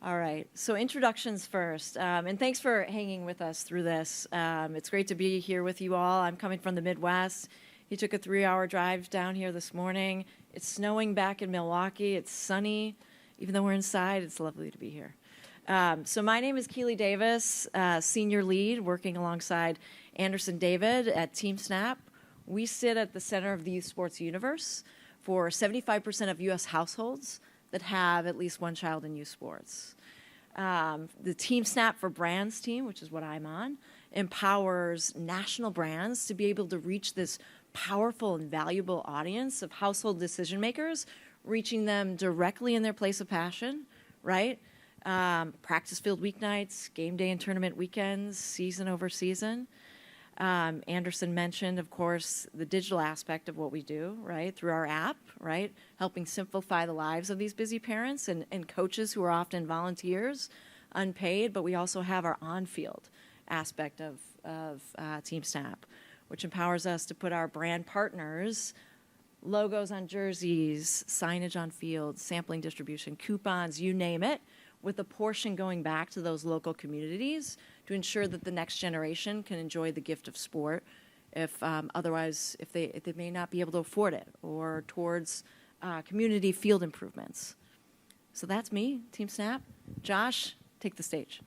All right. So introductions first. And thanks for hanging with us through this. It's great to be here with you all. I'm coming from the Midwest. He took a 3-hour drive down here this morning. It's snowing back in Milwaukee. It's sunny. Even though we're inside, it's lovely to be here. So my name is Keeley Davis, senior lead, working alongside Anderson David at TeamSnap. We sit at the center of the youth sports universe for 75% of U.S. households that have at least one child in youth sports. The TeamSnap for Brands team, which is what I'm on, empowers national brands to be able to reach this powerful and valuable audience of household decision makers, reaching them directly in their place of passion, right? Practice field weeknights, game day and tournament weekends, season over season. Anderson mentioned, of course, the digital aspect of what we do, right, through our app, right, helping simplify the lives of these busy parents and coaches who are often volunteers, unpaid, but we also have our on-field aspect of TeamSnap, which empowers us to put our brand partners' logos on jerseys, signage on fields, sampling distribution, coupons, you name it, with a portion going back to those local communities to ensure that the next generation can enjoy the gift of sport if otherwise, if they may not be able to afford it, or towards community field improvements. So that's me, TeamSnap. Josh, take the stage.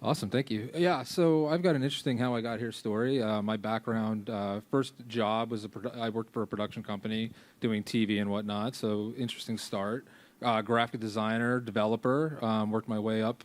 Awesome, thank you. Yeah, so I've got an interesting how I got here story. My background, first job was I worked for a production company doing TV and whatnot, so interesting start. Graphic designer, developer, worked my way up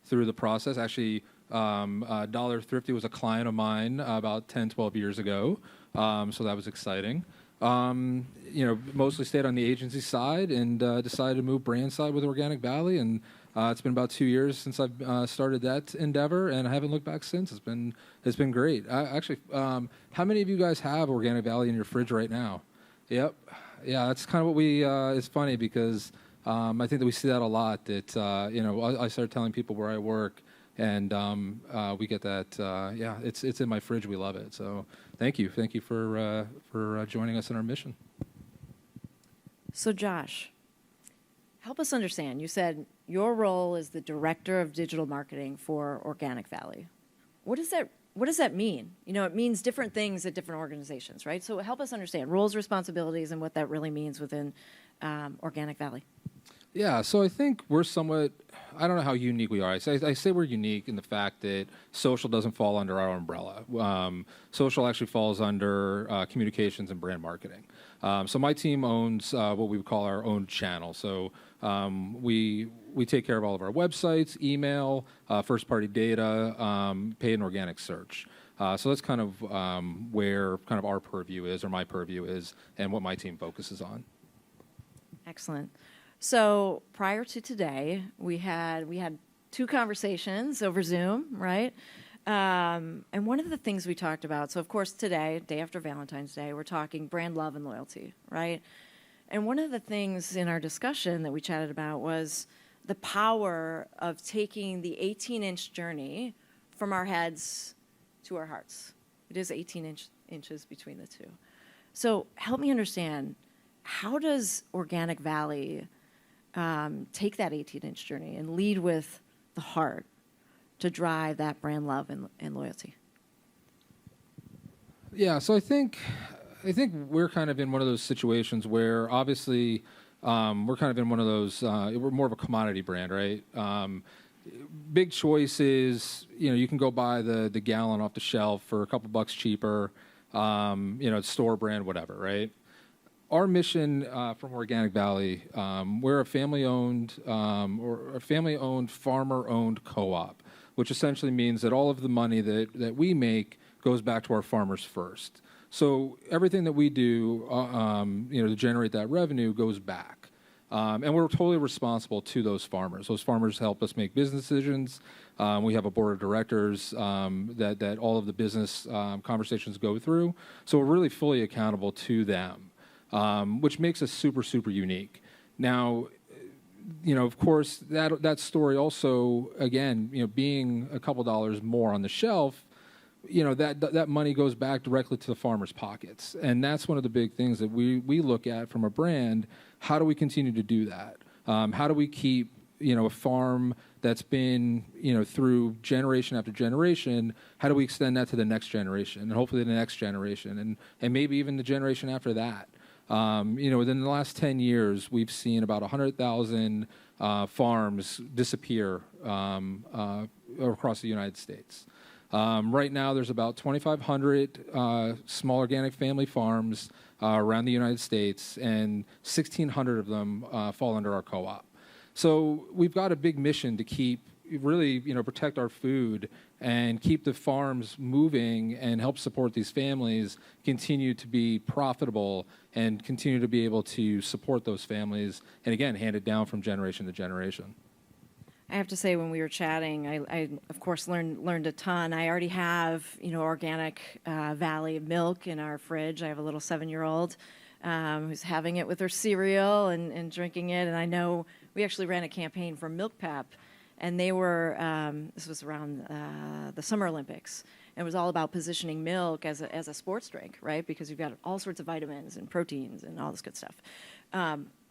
through the process. Actually, Dollar Thrifty was a client of mine about 10, 12 years ago, so that was exciting. Mostly stayed on the agency side and decided to move brand side with Organic Valley, and it's been about 2 years since I've started that endeavor, and I haven't looked back since. It's been great. Actually, how many of you guys have Organic Valley in your fridge right now? Yep. Yeah, that's kind of what we. It's funny because I think that we see that a lot. That I started telling people where I work, and we get that. Yeah, it's in my fridge. We love it. So thank you for joining us in our mission. So Josh, help us understand. You said your role is the director of digital marketing for Organic Valley. What does that mean? It means different things at different organizations, right? So help us understand roles, responsibilities, and what that really means within Organic Valley. Yeah, so I think we're somewhat, I don't know how unique we are. I say we're unique in the fact that social doesn't fall under our umbrella. Social actually falls under communications and brand marketing. So my team owns what we would call our own channel. So we take care of all of our websites, email, first-party data, paid and organic search. So that's kind of where kind of our purview is, or my purview is, and what my team focuses on. Excellent. So prior to today, we had 2 conversations over Zoom, right? And one of the things we talked about, so of course today, day after Valentine's Day, we're talking brand love and loyalty, right? And one of the things in our discussion that we chatted about was the power of taking the 18-inch journey from our heads to our hearts. It is 18 inches between the two. So help me understand, how does Organic Valley take that 18-inch journey and lead with the heart to drive that brand love and loyalty? Yeah, so I think we're kind of in one of those situations where obviously we're kind of in one of those, we're more of a commodity brand, right? Big choices, you can go buy the gallon off the shelf for a couple bucks cheaper, store brand, whatever, right? Our mission from Organic Valley, we're a family-owned farmer-owned co-op, which essentially means that all of the money that we make goes back to our farmers first. So everything that we do, to generate that revenue goes back. And we're totally responsible to those farmers. Those farmers help us make business decisions. We have a board of directors that all of the business conversations go through. So we're really fully accountable to them, which makes us super, super unique. Now, of course, that story also, again, being a couple dollars more on the shelf, that money goes back directly to the farmers' pockets. And that's one of the big things that we look at from a brand. How do we continue to do that? How do we keep a farm that's been, through generation after generation. How do we extend that to the next generation, and hopefully the next generation, and maybe even the generation after that? Within the last 10 years, we've seen about 100,000 farms disappear across the United States. Right now, there's about 2,500 small organic family farms around the United States, and 1,600 of them fall under our co-op. So we've got a big mission to keep, really, protect our food and keep the farms moving and help support these families, continue to be profitable, and continue to be able to support those families, and again, hand it down from generation to generation. I have to say, when we were chatting, I of course learned a ton. I already have, organic Valley milk in our fridge. I have a little 7-year-old who's having it with her cereal and drinking it. And I know we actually ran a campaign for Milk Pap, and they were, this was around the Summer Olympics. And it was all about positioning milk as a sports drink, right? Because you've got all sorts of vitamins and proteins and all this good stuff.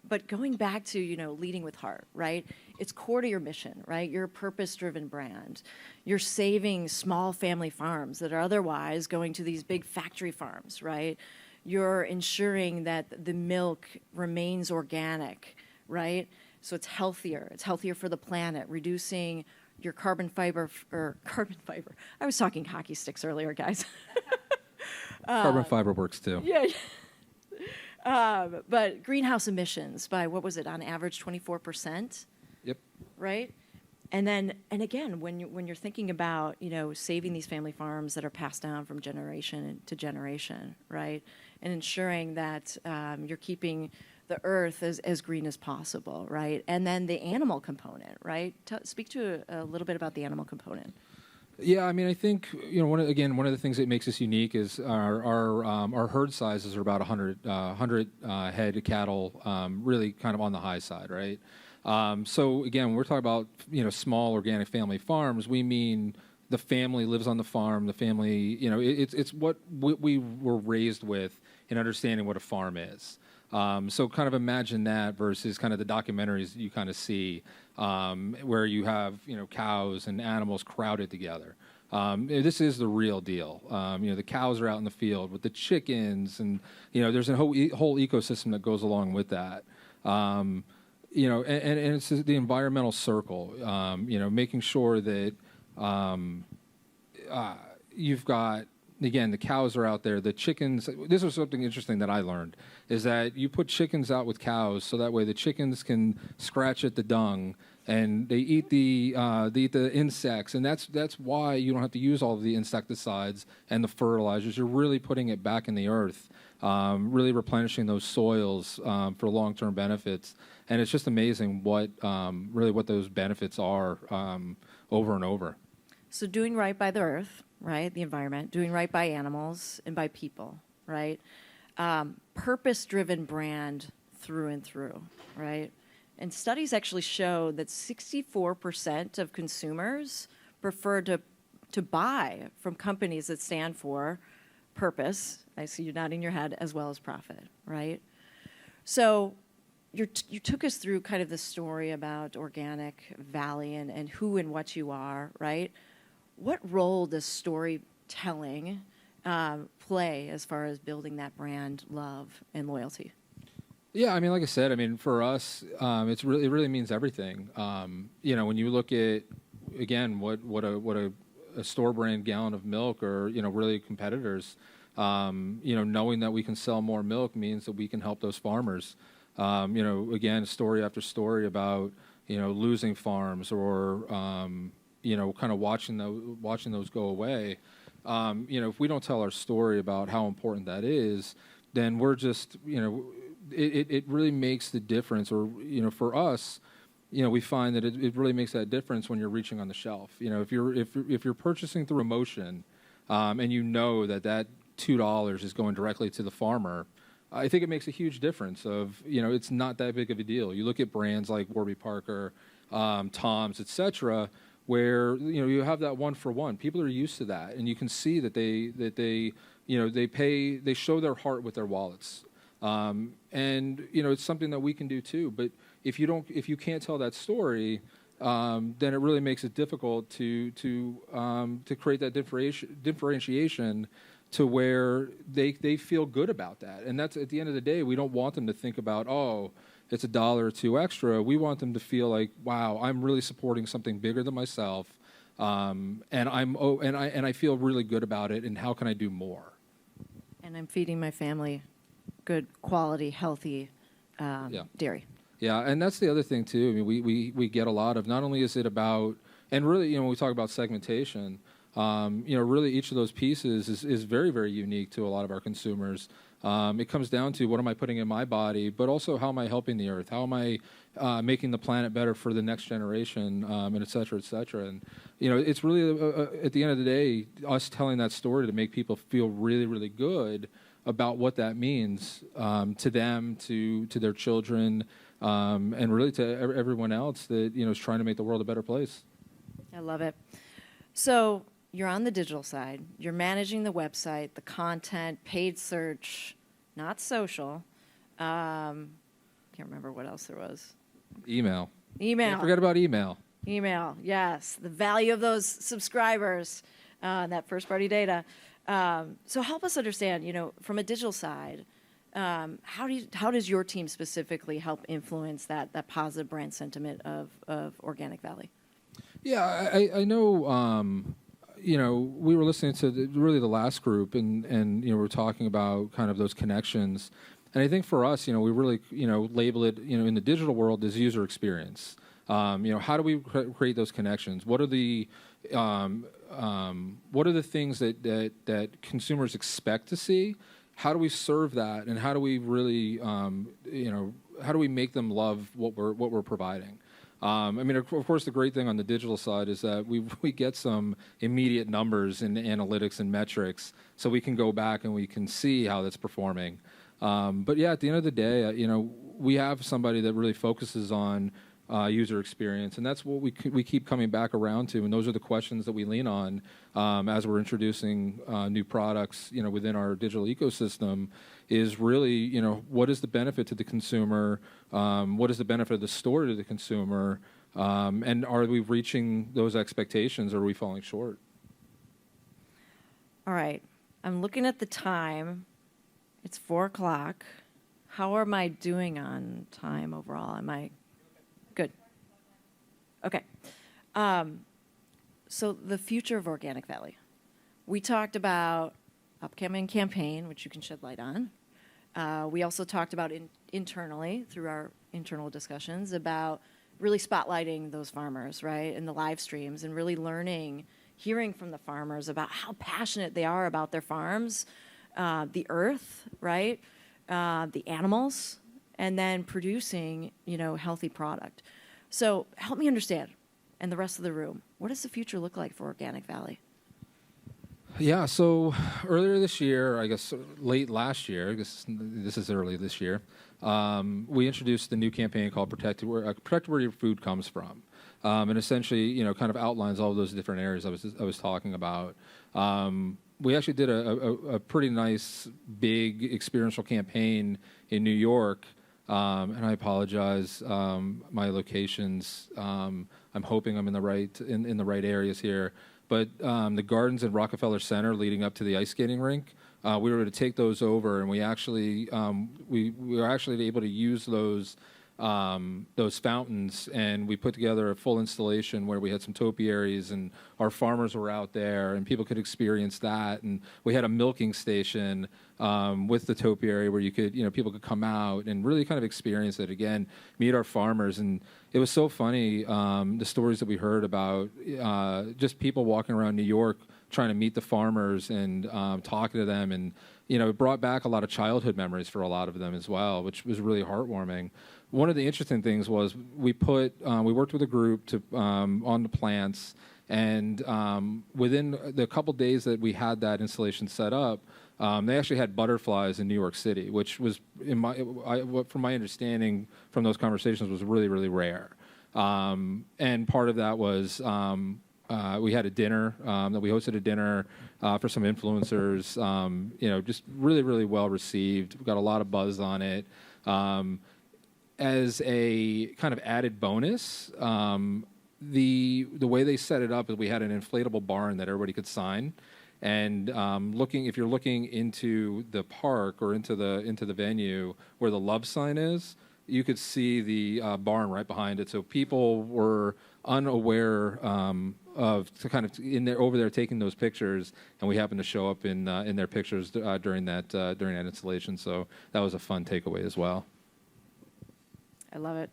But going back to, leading with heart, right? It's core to your mission, right? You're a purpose-driven brand. You're saving small family farms that are otherwise going to these big factory farms, right? You're ensuring that the milk remains organic, right? So it's healthier. It's healthier for the planet, reducing your carbon fiber. I was talking hockey sticks earlier, guys. Carbon fiber works too. Yeah. But greenhouse emissions by, what was it, on average 24%? Yep. Right? And again, when you're thinking about, saving these family farms that are passed down from generation to generation, right? And ensuring that you're keeping the earth as green as possible, right? And then the animal component, right? Speak to a little bit about the animal component. Yeah, I mean, I think one of the things that makes us unique is our herd sizes are about 100 head of cattle, really kind of on the high side, right? So again, when we're talking about small organic family farms, we mean the family lives on the farm. The family, it's what we were raised with in understanding what a farm is. So kind of imagine that versus kind of the documentaries that you kind of see, where you have cows and animals crowded together. This is the real deal. The cows are out in the field with the chickens, and there's a whole ecosystem that goes along with that. And it's the environmental circle. Making sure that you've got, again, the cows are out there, the chickens. This was something interesting that I learned, is that you put chickens out with cows so that way the chickens can scratch at the dung and they eat the insects, and that's why you don't have to use all of the insecticides and the fertilizers. You're really putting it back in the earth, really replenishing those soils for long-term benefits. And it's just amazing what those benefits are over and over. So doing right by the earth, right, the environment, doing right by animals and by people, right? Purpose-driven brand through and through, right? And studies actually show that 64% of consumers prefer to buy from companies that stand for purpose, I see you nodding your head, as well as profit, right? So you took us through kind of the story about Organic Valley and who and what you are, right? What role does storytelling play as far as building that brand love and loyalty? Yeah, I mean, like I said, I mean, for us, it really means everything. When you look at, again, what a store brand gallon of milk, or really competitors, knowing that we can sell more milk means that we can help those farmers. Again, story after story about losing farms, or kind of watching those go away. If we don't tell our story about how important that is, then we're just it really makes the difference. Or for us, we find that it really makes that difference when you're reaching on the shelf. If you're purchasing through emotion, and that $2 is going directly to the farmer, I think it makes a huge difference. It's not that big of a deal. You look at brands like Warby Parker, Tom's, etc., where you have that one for one. People are used to that, and you can see that they show their heart with their wallets. And it's something that we can do too. But if you can't tell that story, then it really makes it difficult to create that differentiation to where they feel good about that. And that's, at the end of the day, we don't want them to think about, oh, it's $1 or $2 extra. We want them to feel like, wow, I'm really supporting something bigger than myself, and I feel really good about it. And how can I do more? And I'm feeding my family good quality, healthy dairy. Yeah, and that's the other thing too. I mean, we get a lot of, not only is it about, and really, when we talk about segmentation, really each of those pieces is very, very unique to a lot of our consumers. It comes down to, what am I putting in my body, but also how am I helping the earth? How am I making the planet better for the next generation, and et cetera, et cetera. And, it's really, at the end of the day, us telling that story to make people feel really, really good about what that means to them, to their children, and really to everyone else that, is trying to make the world a better place. I love it. So you're on the digital side. You're managing the website, the content, paid search, not social. Can't remember what else there was. Email. Email. Don't forget about email. Email, yes. The value of those subscribers, that first-party data. So help us understand, from a digital side, how does your team specifically help influence that positive brand sentiment of Organic Valley? Yeah, I know. We were listening to the last group, and we're talking about kind of those connections. And I think for us, we really label it in the digital world as user experience. How do we create those connections? What are the things that consumers expect to see? How do we serve that, and how do we really how do we make them love what we're providing? Of course, the great thing on the digital side is that we get some immediate numbers and analytics and metrics, so we can go back and we can see how that's performing. But yeah, at the end of the day, we have somebody that really focuses on user experience, and that's what we keep coming back around to, and those are the questions that we lean on as we're introducing new products, within our digital ecosystem. Is really, what is the benefit to the consumer? What is the benefit of the store to the consumer? And are we reaching those expectations, or are we falling short? All right, I'm looking at the time. It's 4:00. How am I doing on time overall? Am I good? Okay. So the future of Organic Valley. We talked about upcoming campaign, which you can shed light on. We also talked about internally, through our internal discussions, about really spotlighting those farmers, right, in the live streams, and really hearing from the farmers about how passionate they are about their farms, the earth, right, the animals, and then producing, healthy product. So help me understand, and the rest of the room, what does the future look like for Organic Valley? Yeah, so earlier this year, I guess late last year, I guess this is early this year, we introduced the new campaign called Protect Where Your Food Comes From. And essentially, kind of outlines all those different areas I was talking about. We actually did a pretty nice, big experiential campaign in New York. And I apologize, my locations, I'm hoping I'm in the right areas here. But the gardens in Rockefeller Center leading up to the ice skating rink, we were able to take those over, and we were actually able to use those fountains, and we put together a full installation where we had some topiaries, and our farmers were out there, and people could experience that. And we had a milking station with the topiary where people could come out and really kind of experience it again, meet our farmers. And it was so funny, the stories that we heard about just people walking around New York trying to meet the farmers and talking to them, and it brought back a lot of childhood memories for a lot of them as well, which was really heartwarming. One of the interesting things was we worked with a group on the plants, and within the couple days that we had that installation set up, they actually had butterflies in New York City, which was, from my understanding from those conversations, was really, really rare. And part of that was we had a dinner that we hosted a dinner for some influencers. Just really, really well received. We got a lot of buzz on it. as a kind of added bonus, the way they set it up is we had an inflatable barn that everybody could sign. And if you're looking into the park or into the venue where the love sign is, you could see the barn right behind it. So people were unaware of kind of over there taking those pictures, and we happened to show up in their pictures during that installation. So that was a fun takeaway as well. I love it.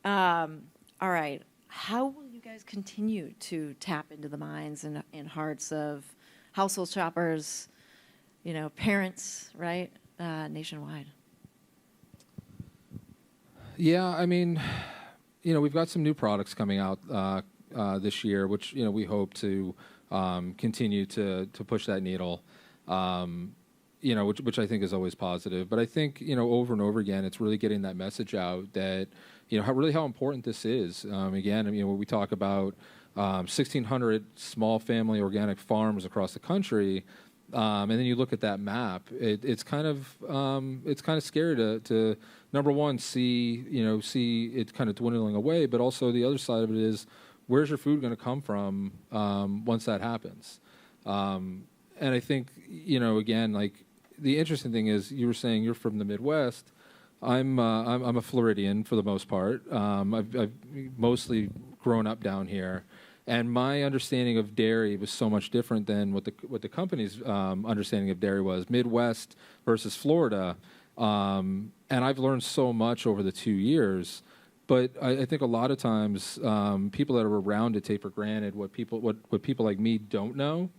All right, how will you guys continue to tap into the minds and hearts of household shoppers, parents, right, nationwide? Yeah, I mean, we've got some new products coming out this year, which we hope to continue to push that needle. Which I think is always positive. But I think over and over again, it's really getting that message out that how important this is. Again, when we talk about 1,600 small family organic farms across the country. And then you look at that map. It's kind of scary to number one see it kind of dwindling away, but also the other side of it is where's your food going to come from once that happens? And I think again, like the interesting thing is you were saying you're from the Midwest. I'm a Floridian for the most part. I've mostly grown up down here. And my understanding of dairy was so much different than what the company's understanding of dairy was, Midwest versus Florida. And I've learned so much over the 2 years. But I think a lot of times people that are around it take for granted what people like me don't know.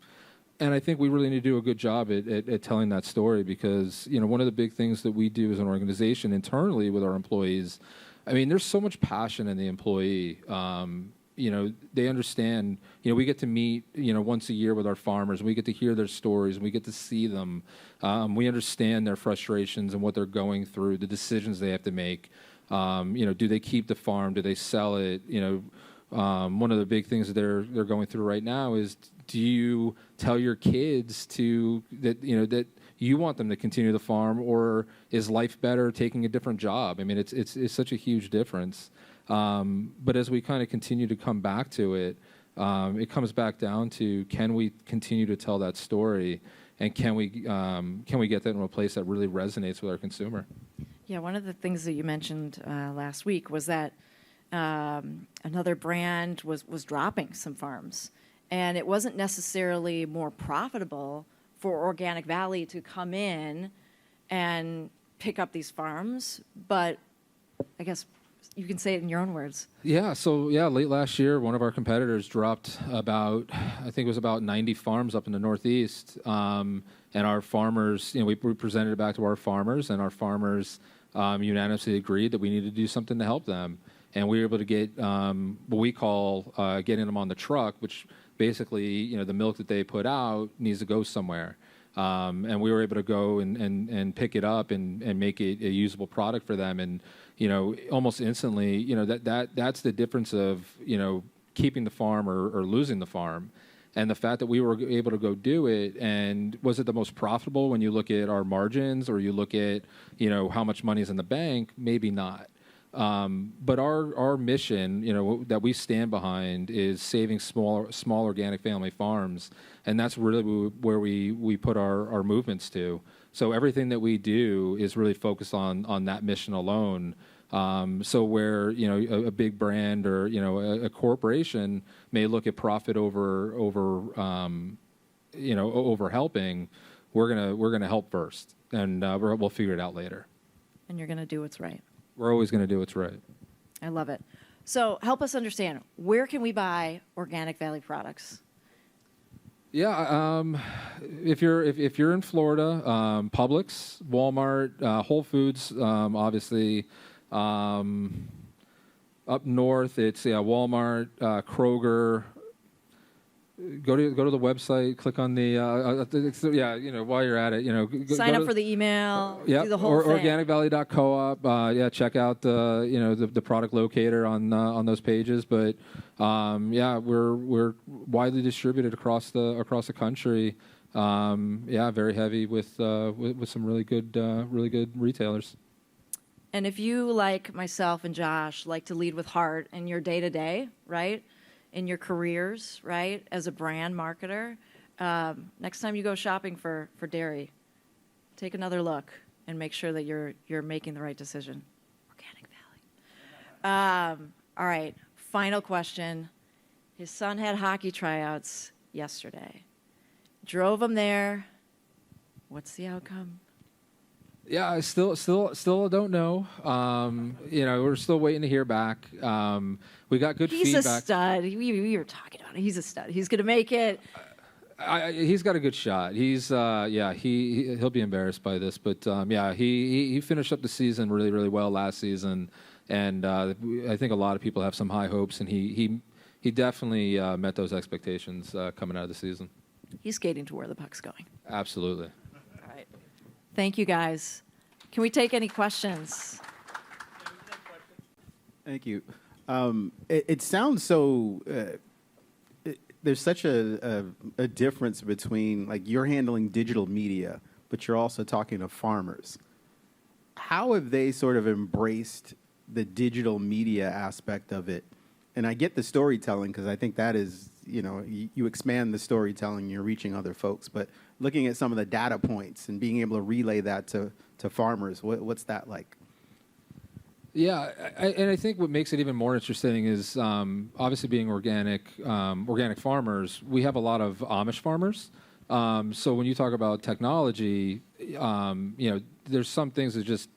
And I think we really need to do a good job at telling that story because one of the big things that we do as an organization internally with our employees, I mean, there's so much passion in the employee. They understand, we get to meet, once a year with our farmers. We get to hear their stories and we get to see them. We understand their frustrations and what they're going through, the decisions they have to make. Do they keep the farm? Do they sell it? One of the big things that they're going through right now is, do you tell your kids that you want them to continue the farm, or is life better taking a different job? I mean, it's such a huge difference. But as we kind of continue to come back to it, it comes back down to, can we continue to tell that story, and can we get that in a place that really resonates with our consumer? Yeah, one of the things that you mentioned last week was that another brand was dropping some farms, and it wasn't necessarily more profitable for Organic Valley to come in and pick up these farms, but I guess you can say it in your own words. Yeah. So late last year, one of our competitors dropped I think it was about 90 farms up in the Northeast. And our farmers, we presented it back to our farmers, and our farmers unanimously agreed that we needed to do something to help them. And we were able to get what we call getting them on the truck, which basically, the milk that they put out needs to go somewhere. And we were able to go and pick it up and make it a usable product for them. And almost instantly, that's the difference of keeping the farm or losing the farm. And the fact that we were able to go do it, and was it the most profitable when you look at our margins, or you look at how much money is in the bank? Maybe not. But our mission, that we stand behind, is saving small organic family farms, and that's really where we put our movements to. So everything that we do is really focused on that mission alone. So where a big brand or a corporation may look at profit over helping, we're gonna help first, and we'll figure it out later. And you're gonna do what's right. We're always going to do what's right. I love it. So help us understand, where can we buy Organic Valley products? Yeah, if you're in Florida, Publix, Walmart, Whole Foods, obviously. Up north, it's Walmart, Kroger. Go to the website, click on the while you're at it, sign up for the email, do the whole or thing. organicvalley.coop. Check out the product locator on those pages. But we're widely distributed across the country. Very heavy with some really good retailers. And if you, like myself and Josh, like to lead with heart in your day-to-day, right, in your careers, right, as a brand marketer, next time you go shopping for dairy, take another look and make sure that you're making the right decision. Organic Valley. All right, final question. His son had hockey tryouts yesterday. Drove him there. What's the outcome? Yeah, I still don't know. We're still waiting to hear back. We got good He's feedback. A stud. We were talking about it. He's a stud. He's going to make it. He's got a good shot. He'll be embarrassed by this, but he finished up the season really, really well last season, and I think a lot of people have some high hopes, and he definitely met those expectations coming out of the season. He's skating to where the puck's going. Absolutely. All right. Thank you, guys. Can we take any questions? Thank you. It sounds so. There's such a difference between, like, you're handling digital media, but you're also talking to farmers. How have they sort of embraced the digital media aspect of it? And I get the storytelling, because I think that is, you expand the storytelling, you're reaching other folks. But looking at some of the data points and being able to relay that to farmers, what's that like? Yeah, and I think what makes it even more interesting is obviously being organic farmers. We have a lot of Amish farmers. So when you talk about technology, there's some things that just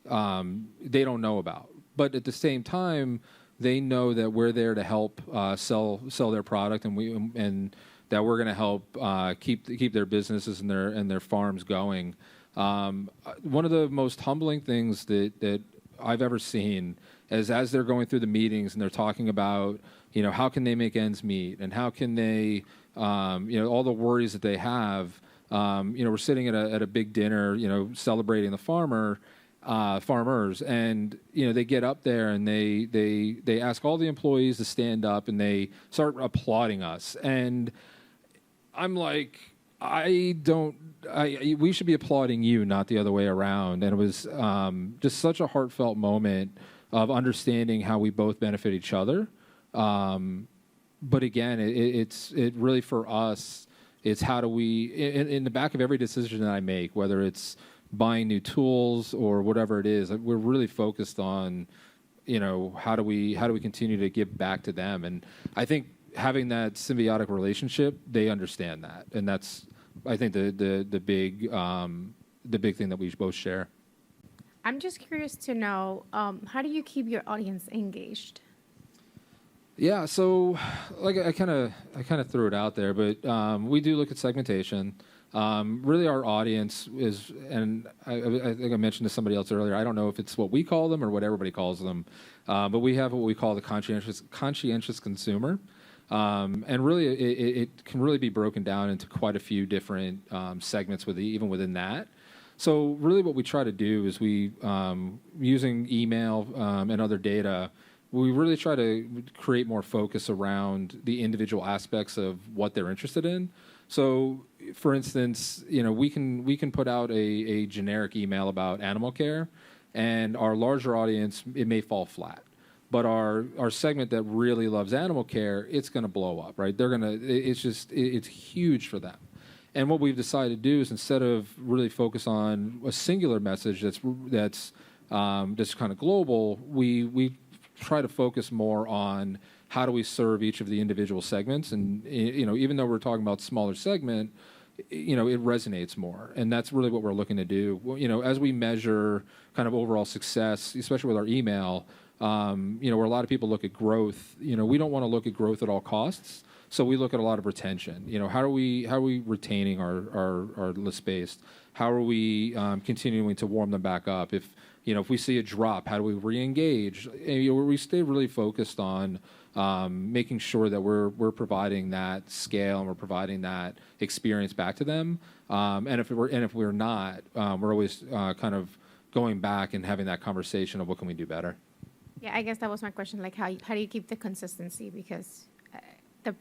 they don't know about. But at the same time, they know that we're there to help sell their product, and that we're going to help keep their businesses and their farms going. One of the most humbling things that I've ever seen is, as they're going through the meetings and they're talking about, how can they make ends meet, and how can they, all the worries that they have. We're sitting at a big dinner, celebrating the farmers, and they get up there and they ask all the employees to stand up, and they start applauding us, and I'm like, we should be applauding you, not the other way around. And it was just such a heartfelt moment of understanding how we both benefit each other. But again, it really, for us, it's how do we, in the back of every decision that I make, whether it's buying new tools or whatever it is, we're really focused on, how do we continue to give back to them. And I think having that symbiotic relationship, they understand that, and that's, I think, the big thing that we both share. I'm just curious to know, how do you keep your audience engaged? Yeah, so like I kind of threw it out there, but we do look at segmentation. Really, our audience is, and I think I mentioned to somebody else earlier, I don't know if it's what we call them or what everybody calls them, but we have what we call the conscientious consumer. And really, it can really be broken down into quite a few different segments even within that. So really what we try to do is using email and other data, we really try to create more focus around the individual aspects of what they're interested in. So, for instance, we can put out a generic email about animal care, and our larger audience, it may fall flat. But our segment that really loves animal care, it's going to blow up, right? It's huge for them. And what we've decided to do is, instead of really focus on a singular message that's kind of global, we try to focus more on how do we serve each of the individual segments. And even though we're talking about smaller segment, it resonates more, and that's really what we're looking to do. As we measure kind of overall success, especially with our email. Where a lot of people look at growth, we don't want to look at growth at all costs. So we look at a lot of retention. How are we retaining our list base? How are we continuing to warm them back up? If we see a drop, how do we re-engage? We stay really focused on making sure that we're providing that scale and we're providing that experience back to them. And if we're not, we're always kind of going back and having that conversation of what can we do better. Yeah, I guess that was my question. Like, how do you keep the consistency? Because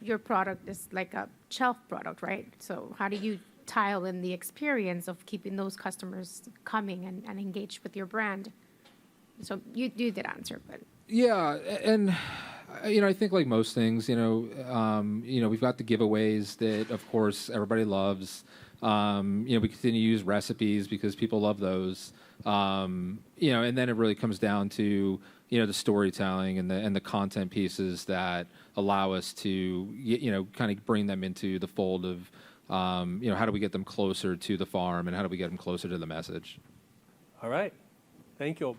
your product is like a shelf product, right? So how do you tile in the experience of keeping those customers coming and engaged with your brand? So you did answer, but Yeah, and I think like most things, we've got the giveaways that, of course, everybody loves. We continue to use recipes because people love those. And then it really comes down to the storytelling and the content pieces that allow us to kind of bring them into the fold of how do we get them closer to the farm and how do we get them closer to the message. All right. Thank you.